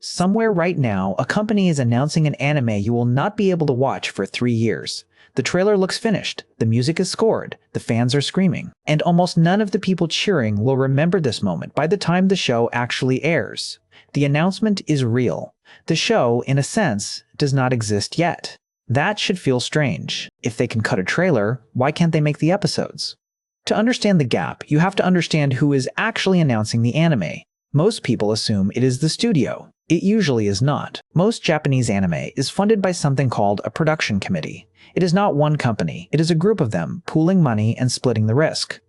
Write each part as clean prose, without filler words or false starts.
Somewhere right now, a company is announcing an anime you will not be able to watch for 3 years. The trailer looks finished, the music is scored, the fans are screaming, and almost none of the people cheering will remember this moment by the time the show actually airs. The announcement is real. The show, in a sense, does not exist yet. That should feel strange. If they can cut a trailer, why can't they make the episodes? To understand the gap, you have to understand who is actually announcing the anime. Most people assume it is the studio. It usually is not. Most Japanese anime is funded by something called a production committee. It is not one company, it is a group of them pooling money and splitting the risk.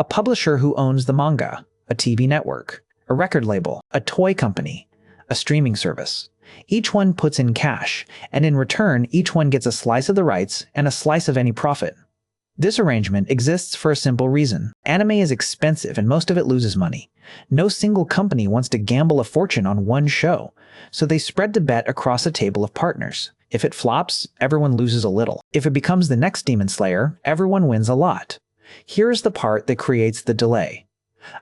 A publisher who owns the manga, a TV network, a record label, a toy company, a streaming service. Each one puts in cash, and in return, each one gets a slice of the rights and a slice of any profit. This arrangement exists for a simple reason. Anime is expensive and most of it loses money. No single company wants to gamble a fortune on one show, so they spread the bet across a table of partners. If it flops, everyone loses a little. If it becomes the next Demon Slayer, everyone wins a lot. Here's the part that creates the delay.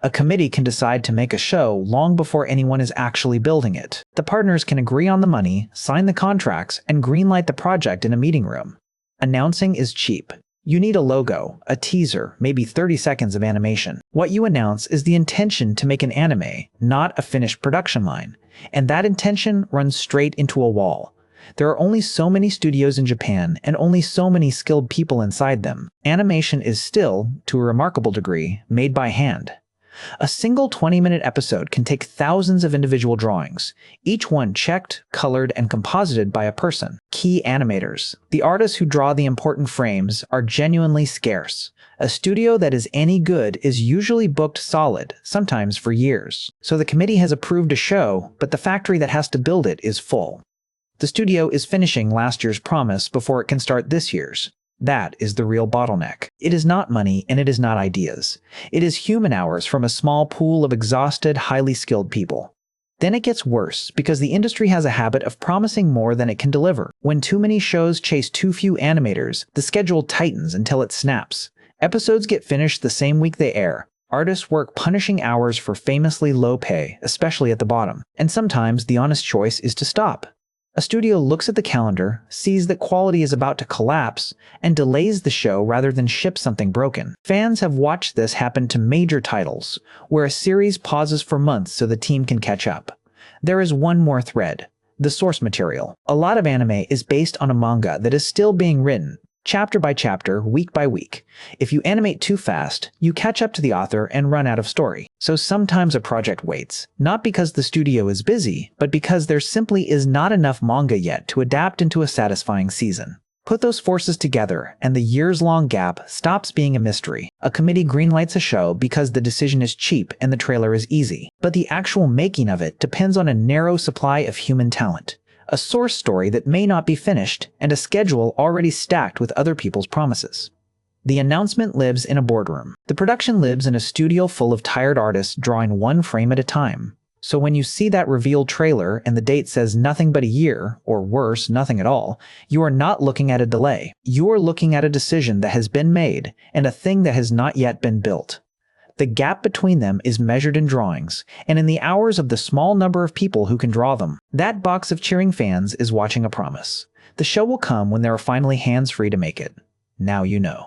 A committee can decide to make a show long before anyone is actually building it. The partners can agree on the money, sign the contracts, and greenlight the project in a meeting room. Announcing is cheap. You need a logo, a teaser, maybe 30 seconds of animation. What you announce is the intention to make an anime, not a finished production line. And that intention runs straight into a wall. There are only so many studios in Japan and only so many skilled people inside them. Animation is still, to a remarkable degree, made by hand. A single 20-minute episode can take thousands of individual drawings, each one checked, colored, and composited by a person. Key animators. The artists who draw the important frames are genuinely scarce. A studio that is any good is usually booked solid, sometimes for years. So the committee has approved a show, but the factory that has to build it is full. The studio is finishing last year's promise before it can start this year's. That is the real bottleneck. It is not money and it is not ideas. It is human hours from a small pool of exhausted, highly skilled people. Then it gets worse because the industry has a habit of promising more than it can deliver. When too many shows chase too few animators, the schedule tightens until it snaps. Episodes get finished the same week they air. Artists work punishing hours for famously low pay, especially at the bottom. And sometimes the honest choice is to stop. A studio looks at the calendar, sees that quality is about to collapse, and delays the show rather than ship something broken. Fans have watched this happen to major titles, where a series pauses for months so the team can catch up. There is one more thread: the source material. A lot of anime is based on a manga that is still being written, chapter by chapter, week by week. If you animate too fast, you catch up to the author and run out of story. So sometimes a project waits, not because the studio is busy, but because there simply is not enough manga yet to adapt into a satisfying season. Put those forces together, and the years-long gap stops being a mystery. A committee greenlights a show because the decision is cheap and the trailer is easy, but the actual making of it depends on a narrow supply of human talent. A source story that may not be finished, and a schedule already stacked with other people's promises. The announcement lives in a boardroom. The production lives in a studio full of tired artists drawing one frame at a time. So when you see that revealed trailer and the date says nothing but a year, or worse, nothing at all, you are not looking at a delay. You are looking at a decision that has been made and a thing that has not yet been built. The gap between them is measured in drawings, and in the hours of the small number of people who can draw them. That box of cheering fans is watching a promise. The show will come when there are finally hands free to make it. Now you know.